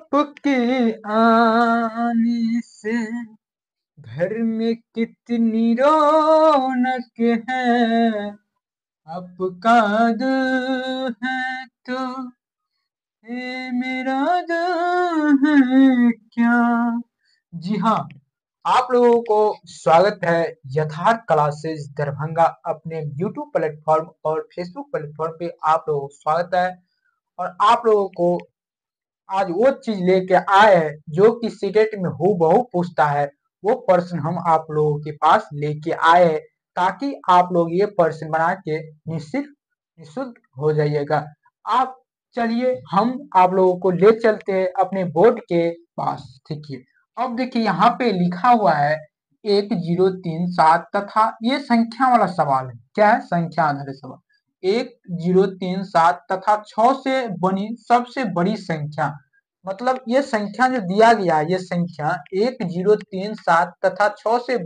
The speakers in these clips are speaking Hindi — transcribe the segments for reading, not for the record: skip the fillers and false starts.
आपके आने से घर में कितनी रौनक है। आपका दिल है तो ये मेरा दिल है क्या। जी हाँ, आप लोगों को स्वागत है यथार्थ क्लासेस दरभंगा अपने यूट्यूब प्लेटफॉर्म और फेसबुक प्लेटफॉर्म पे आप लोगों को स्वागत है। और आप लोगों को आज वो चीज लेके आए हैं जो कि सीटेट में हूबहू पूछता है। वो प्रश्न हम आप लोगों के पास लेके आए हैं ताकि आप लोग ये प्रश्न बना के निःशुल्क हो जाइएगा। आप चलिए हम आप लोगों को ले चलते हैं अपने बोर्ड के पास। ठीक है, अब देखिए यहाँ पे लिखा हुआ है 1037 तथा ये संख्या वाला सवाल है। क्या है? संख्या आधारित सवाल। 1037 तथा 6 से बनी सबसे बड़ी संख्या। मतलब ये संख्या जो दिया गया है, ये संख्या 1037 तथा 6 से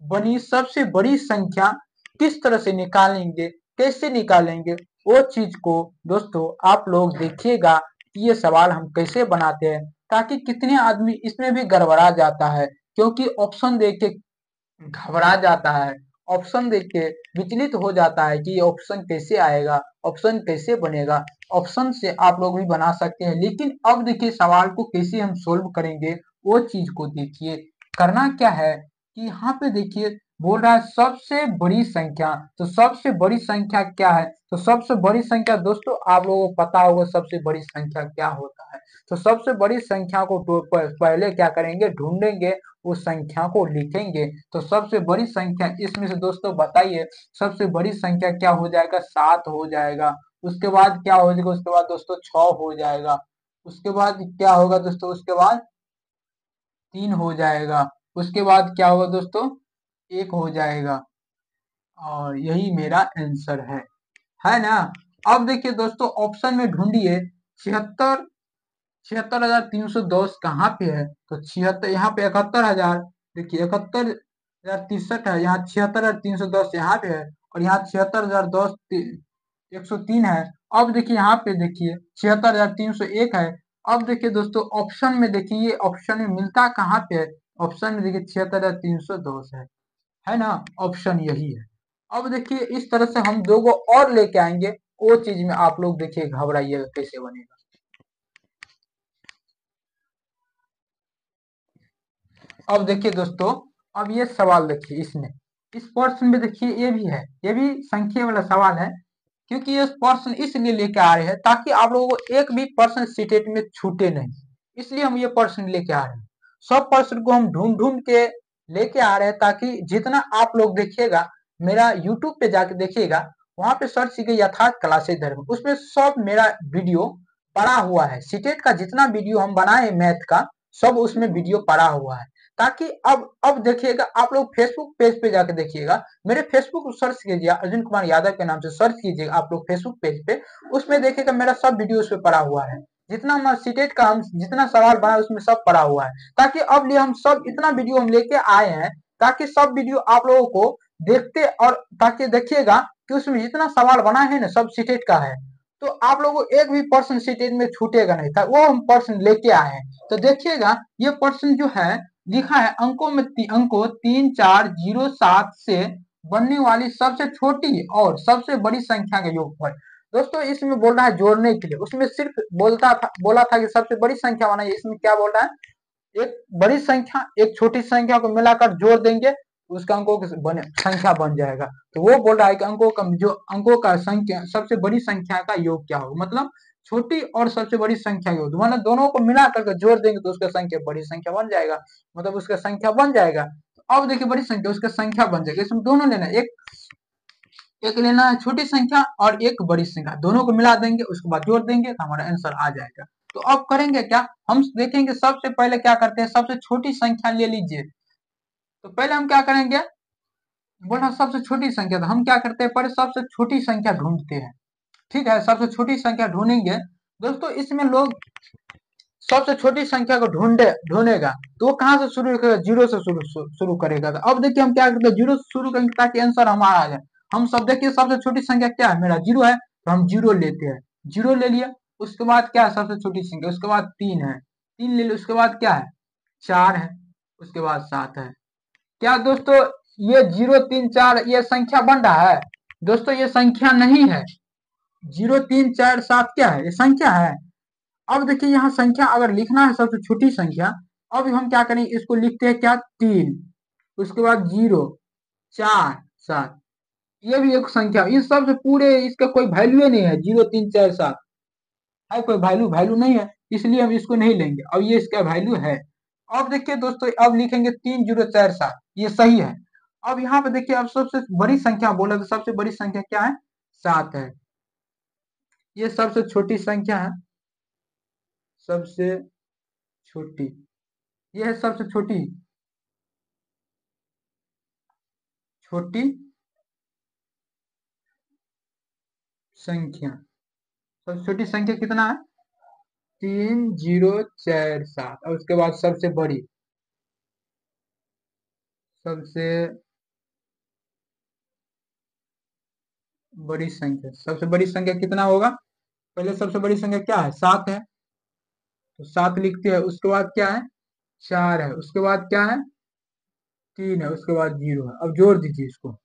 बनी सबसे बड़ी संख्या किस तरह से निकालेंगे, कैसे निकालेंगे, वो चीज को दोस्तों आप लोग देखिएगा कि ये सवाल हम कैसे बनाते हैं, ताकि कितने आदमी इसमें भी गड़बड़ा जाता है क्योंकि ऑप्शन देख के घबरा जाता है, ऑप्शन देख के विचलित हो जाता है कि ये ऑप्शन कैसे आएगा, ऑप्शन कैसे बनेगा। ऑप्शन से आप लोग भी बना सकते हैं, लेकिन अब देखिए सवाल को कैसे हम सोल्व करेंगे वो चीज को देखिए। करना क्या है कि यहाँ पे देखिए बोल रहा है सबसे बड़ी संख्या। तो सबसे बड़ी संख्या क्या है? तो सबसे बड़ी संख्या दोस्तों आप लोगों को पता होगा सबसे बड़ी संख्या क्या होता है। तो सबसे बड़ी संख्या को पहले क्या करेंगे, ढूंढेंगे, उस संख्या को लिखेंगे। तो सबसे बड़ी संख्या इसमें से दोस्तों बताइए सबसे बड़ी संख्या क्या हो जाएगा? 7 हो जाएगा। उसके बाद क्या हो जाएगा? उसके बाद दोस्तों 6 हो जाएगा। उसके बाद क्या होगा दोस्तों? उसके बाद 3 हो जाएगा। उसके बाद क्या होगा दोस्तों? 1 हो जाएगा। और यही मेरा आंसर है ना। अब देखिए दोस्तों ऑप्शन में ढूंढिए 76 76,310 कहाँ पे है? तो 76 यहाँ पे 71,000, देखिए 71,063 है, यहाँ 76,310 यहाँ पे है, और यहाँ 76,010 103 है। अब देखिए यहाँ पे देखिए 76,301 है। अब देखिए दोस्तों ऑप्शन में देखिए, ये ऑप्शन में मिलता कहाँ पे है? ऑप्शन में देखिए 76,310 है ना। ऑप्शन यही है। अब देखिए इस तरह से हम दो गो और लेके आएंगे, वो चीज में आप लोग देखिए घबराइएगा कैसे बनेगा। अब देखिए दोस्तों, अब ये सवाल देखिए, इसमें इस प्रश्न में देखिए ये भी है, ये भी संख्या वाला सवाल है। क्योंकि ये प्रश्न इसलिए लेके आ रहे हैं ताकि आप लोगों को एक भी प्रश्न सीटेट में छूटे नहीं, इसलिए हम ये प्रश्न लेके आ रहे हैं। सब प्रश्न को हम ढूंढ ढूंढ के लेके आ रहे हैं ताकि जितना आप लोग देखिएगा, मेरा यूट्यूब पे जाके देखिएगा, वहां पे सर्च कीजिए यथार्थ क्लासेस धर्म, उसमें सब मेरा वीडियो पड़ा हुआ है। सीटेट का जितना वीडियो हम बनाए मैथ का, सब उसमें वीडियो पड़ा हुआ है। ताकि अब देखिएगा आप लोग फेसबुक पेज पे जाके देखिएगा, मेरे फेसबुक सर्च कीजिए, अर्जुन कुमार यादव के नाम से सर्च कीजिएगा आप लोग फेसबुक पेज पे, उसमें देखिएगा मेरा सब वीडियो उस पे पड़ा हुआ है। जितना मैं सीटेट का हम जितना सवाल बना उसमें सब पड़ा हुआ है। ताकि अब लिए हम सब इतना वीडियो हम लेके आए हैं ताकि सब वीडियो आप लोगों को देखते, और ताकि देखिएगा कि उसमें जितना सवाल बना है ना सब सीटेट का है। तो आप लोगों को एक भी पर्सन सीटेट में छूटेगा नहीं था, वो हम पर्सन लेके आए हैं। तो देखिएगा ये पर्सन जो है लिखा है अंकों में अंकों 3407 से बनने वाली सबसे छोटी और सबसे बड़ी संख्या का योगफल। दोस्तों इसमें बोल रहा है जोड़ने के लिए, उसमें सिर्फ बोला था कि सबसे बड़ी संख्या बनाइए। इसमें क्या बोल रहा है? एक बड़ी संख्या एक छोटी संख्या को मिलाकर जोड़ देंगे, उसका अंकों की संख्या बन जाएगा। तो वो बोल रहा है कि अंकों का संख्या सबसे बड़ी संख्या का योग क्या होगा, मतलब छोटी और सबसे बड़ी संख्या योग, मतलब दोनों को मिला करके जोड़ देंगे तो उसका संख्या बड़ी संख्या बन जाएगा, मतलब उसका संख्या बन जाएगा। तो अब देखिए बड़ी संख्या उसका संख्या बन जाएगा। इसमें दोनों लेना, एक एक लेना है छोटी संख्या और एक बड़ी संख्या, दोनों को मिला देंगे उसके बाद जोड़ देंगे तो हमारा आंसर आ जाएगा। तो अब करेंगे क्या, हम देखेंगे सबसे पहले क्या करते हैं, सबसे छोटी संख्या ले लीजिए। तो पहले हम क्या करेंगे, बोला सबसे छोटी संख्या, तो हम क्या करते हैं पहले सबसे छोटी संख्या ढूंढते हैं। ठीक है, सबसे छोटी संख्या ढूंढेंगे। दोस्तों इसमें लोग सबसे छोटी संख्या को ढूंढेगा तो वो कहाँ से शुरू करेगा? जीरो से शुरू करेगा। तो अब देखिए हम क्या करते हैं, जीरो से शुरू करेंगे ताकि आंसर हमारा आ जाए। हम सब देखिए सबसे छोटी संख्या क्या है, मेरा जीरो है, तो हम जीरो लेते हैं, जीरो ले लिया। उसके बाद क्या है सबसे छोटी संख्या, उसके बाद 3 है, 3 ले लो, उसके बाद क्या है 4 है, उसके बाद 7 है। क्या दोस्तों ये 0 3 4 ये संख्या बन रहा है? दोस्तों ये संख्या नहीं है। 0 3 4 7 क्या है? ये संख्या है। अब देखिए यहाँ संख्या अगर लिखना है सबसे छोटी संख्या, अब हम क्या करेंगे, इसको लिखते हैं क्या 3, उसके बाद 0 4 7, ये भी एक संख्या। इस सबसे पूरे इसका कोई वैल्यू नहीं है, 0 3 4 7 है, कोई वैल्यू वैल्यू नहीं है, इसलिए हम इसको नहीं लेंगे। अब ये इसका वैल्यू है। अब देखिए दोस्तों, अब लिखेंगे 3 0 4 7, ये सही है। अब यहाँ पे देखिए, अब सबसे बड़ी संख्या बोला तो सबसे बड़ी संख्या क्या है 7 है। ये सबसे छोटी संख्या है, सबसे छोटी, ये है सबसे छोटी छोटी संख्या। सबसे छोटी संख्या कितना है 3 0 4 7, और उसके बाद सबसे बड़ी, सबसे बड़ी संख्या, सबसे बड़ी संख्या कितना होगा, पहले सबसे बड़ी संख्या क्या है 7 है, तो 7 लिखते हैं। उसके बाद क्या है 4 है, उसके बाद क्या है 3 है, उसके बाद 0 है। अब जोड़ दीजिए, इसको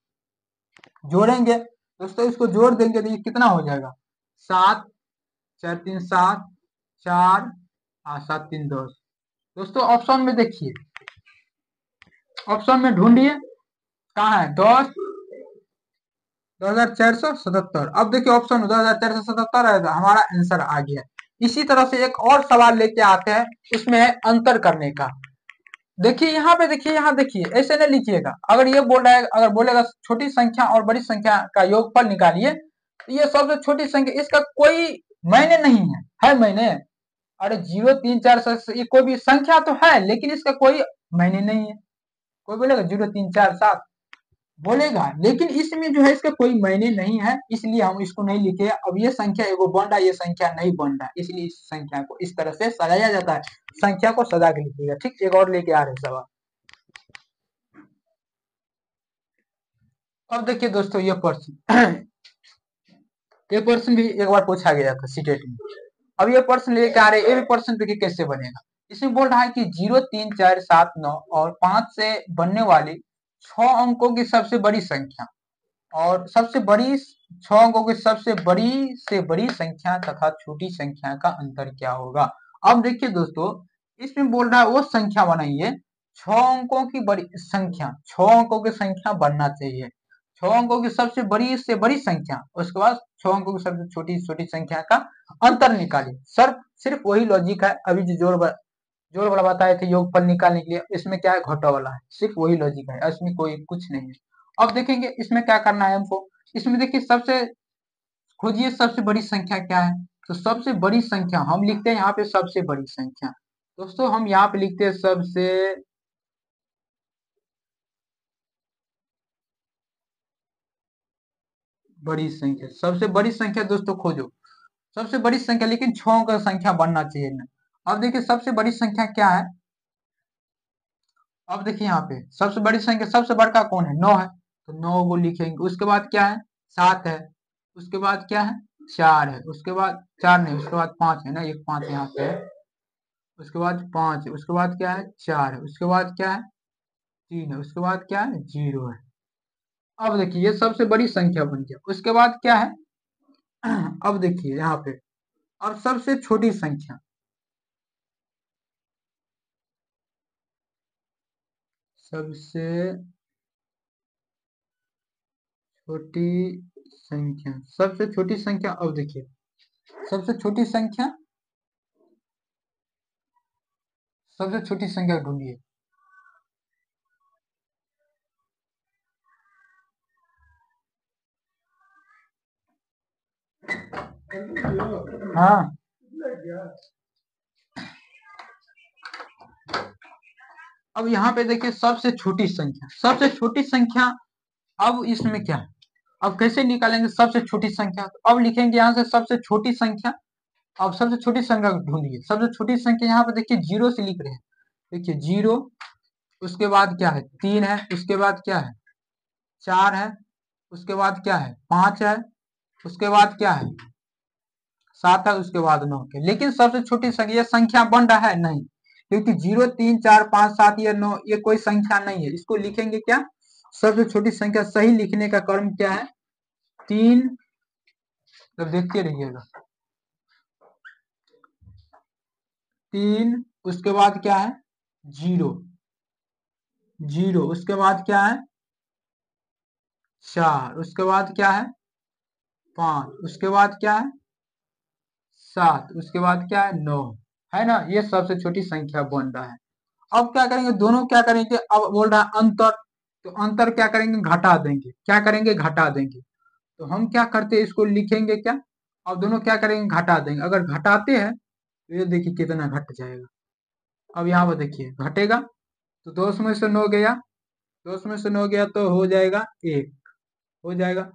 जोड़ेंगे दोस्तों, इसको जोड़ देंगे तो ये कितना हो जाएगा 7 4 3 7, 4 7 3 10। दोस्तों ऑप्शन में देखिए, ऑप्शन में ढूंढिए कहाँ है 10 2477। अब देखिए ऑप्शन 2477 है, तो हमारा आंसर आ गया। इसी तरह से एक और सवाल लेके आते हैं, उसमें है अंतर करने का। देखिए यहाँ पे, देखिए यहाँ देखिए, ऐसे नहीं लिखिएगा। अगर ये बोल रहा है, अगर बोलेगा छोटी संख्या और बड़ी संख्या का योगफल निकालिए, तो ये सबसे छोटी संख्या, इसका कोई मायने नहीं है मायने। अरे 0 3 4 7 ये कोई भी संख्या तो है, लेकिन इसका कोई मायने नहीं है। कोई बोलेगा 0 3 4 7 बोलेगा, लेकिन इसमें जो है इसका कोई मायने नहीं है, इसलिए हम इसको नहीं लिखे। अब ये संख्या एगो बन रहा है, ये संख्या नहीं बन रहा है, इसलिए इस संख्या को इस तरह से सजाया जाता है। संख्या को सजा के लिखिएगा। ठीक, एक और लेके आ रहे सवाल। अब देखिए दोस्तों, ये प्रश्न ये प्रश्न भी एक बार पूछा गया था सीटेट में। अब ये प्रश्न लेके आ रहे, ये भी प्रश्न देखिए कैसे बनेगा। इसमें बोल रहा है कि 0 3 4 7 9 और 5 से बनने वाली 6 अंकों की सबसे बड़ी संख्या, और सबसे बड़ी 6 अंकों की सबसे बड़ी से बड़ी संख्या तथा छोटी संख्या का अंतर क्या होगा। अब देखिए दोस्तों, इसमें बोल रहा है वो संख्या बनाइए, 6 अंकों की बड़ी संख्या, 6 अंकों की संख्या बनना चाहिए, 6 अंकों की सबसे बड़ी से बड़ी संख्या, उसके बाद 6 अंकों की सबसे छोटी छोटी संख्या का अंतर निकालिए। सर सिर्फ वही लॉजिक है, अभी जो जोड़ वाला बताए थे योगफल निकालने के लिए, इसमें क्या है घटा वाला है, सिर्फ वही लॉजिक है, इसमें कोई कुछ नहीं है। अब देखेंगे इसमें क्या करना है हमको। इसमें देखिए, सबसे खोजिए सबसे बड़ी संख्या क्या है, तो सबसे बड़ी संख्या हम लिखते हैं यहाँ पे सबसे बड़ी संख्या। दोस्तों हम यहाँ पे लिखते हैं सबसे बड़ी संख्या। सबसे बड़ी संख्या दोस्तों खोजो, सबसे बड़ी संख्या, लेकिन 6 का संख्या बनना चाहिए ना। अब देखिए सबसे बड़ी संख्या क्या है, अब देखिए यहाँ पे सबसे बड़ी संख्या, सबसे बड़का कौन है 9 है, तो 9 को लिखेंगे। उसके बाद क्या है 7 है, उसके बाद क्या है 4 है, उसके बाद 4 नहीं, उसके बाद 5 है ना, एक 5 यहाँ पे है, उसके बाद 5 है, उसके बाद क्या है 4 है, उसके बाद क्या है 3 है, उसके बाद क्या है 0 है। अब देखिए ये सबसे बड़ी संख्या बन गया। उसके बाद क्या है अब देखिए यहाँ पे, अब सबसे छोटी संख्या, सबसे छोटी संख्या, सबसे छोटी संख्या। अब देखिए सबसे छोटी संख्या, सबसे छोटी संख्या ढूंढिए। हाँ, अब यहाँ पे देखिए सबसे छोटी संख्या, सबसे छोटी संख्या। अब इसमें क्या है, अब कैसे निकालेंगे सबसे छोटी संख्या, तो अब लिखेंगे यहाँ से सबसे छोटी संख्या। अब सबसे छोटी संख्या ढूंढिए। सबसे छोटी संख्या यहाँ पे देखिए 0 से लिख रहे हैं, देखिए 0, उसके बाद क्या है 3 है, उसके बाद क्या है 4 है, उसके बाद क्या है 5 है, उसके बाद क्या है 7 है, उसके बाद 9 के, लेकिन सबसे छोटी संख्या संख्या बन रहा है नहीं, क्योंकि 0 3 4 5 7 या 9 ये कोई संख्या नहीं है। इसको लिखेंगे क्या, सबसे छोटी संख्या सही लिखने का क्रम क्या है, 3, तो देखते रहिएगा, 3, उसके बाद क्या है 0, 0, उसके बाद क्या है 4, उसके बाद क्या है 5, उसके बाद क्या है 7, उसके बाद क्या है 9, है ना, ये सबसे छोटी संख्या बन रहा है। अब क्या करेंगे, दोनों क्या करेंगे, अब बोल रहा है अंतर, तो अंतर क्या करेंगे, घटा देंगे, क्या करेंगे घटा देंगे, तो हम क्या करते हैं इसको लिखेंगे क्या, अब दोनों क्या करेंगे घटा देंगे, अगर घटाते हैं तो ये देखिए कितना घट जाएगा, अब यहाँ पर देखिए घटेगा, तो 2 में से 9 गया, 2 में से 9 गया तो हो जाएगा 1, हो जाएगा।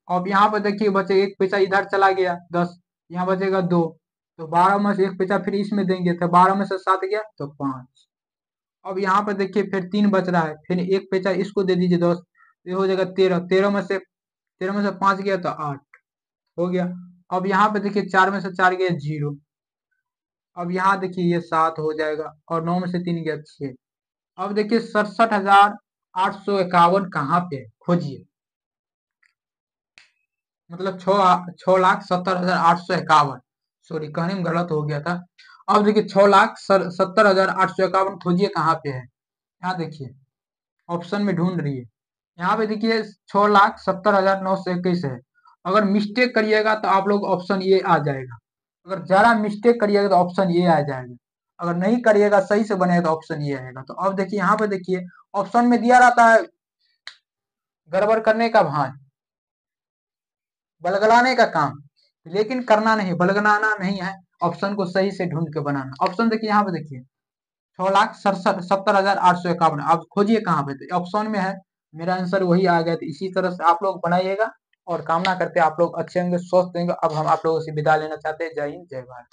अब यहाँ पर देखिए बचे एक पैसा इधर चला गया 10, यहाँ बचेगा 2, तो 12 में से एक पैसा फिर इसमें देंगे, तो 12 में से 7 गया तो 5। अब यहाँ पर देखिए फिर 3 बच रहा है, फिर एक पैसा इसको दे दीजिए 10, ये हो जाएगा 13, 13 में से 5 गया तो 8, हो गया। अब यहाँ पे देखिए 4 में से 4 गया 0, अब यहाँ देखिए ये 7 हो जाएगा, और 9 में से 3 गया 6। अब देखिए 67,851 कहाँ पे है, खोजिए, मतलब 6,70,851, सॉरी कहने में गलत हो गया था। अब देखिए 6,70,851 खोजिए कहाँ पे है, यहाँ देखिए ऑप्शन में ढूंढ रही है, यहाँ पे देखिए 6,70,921 है। अगर मिस्टेक करिएगा तो आप लोग ऑप्शन ए आ जाएगा, अगर जरा मिस्टेक करिएगा तो ऑप्शन ए आ जाएगा, अगर नहीं करिएगा सही से बनेगा तो ऑप्शन ए आएगा। तो अब देखिए यहाँ पे देखिए ऑप्शन में दिया रहता है गड़बड़ करने का भान, बलगलाने का काम, लेकिन करना नहीं, बलगलाना नहीं है, ऑप्शन को सही से ढूंढ के बनाना। ऑप्शन देखिए यहाँ पे देखिए 6,70,851, आप खोजिए कहाँ पे, तो ऑप्शन में है, मेरा आंसर वही आ गया। तो इसी तरह से आप लोग बनाइएगा, और कामना करते हैं आप लोग अच्छे होंगे, स्वस्थ होंगे। अब हम आप लोगों से विदा लेना चाहते हैं, जय हिंद जय भारत।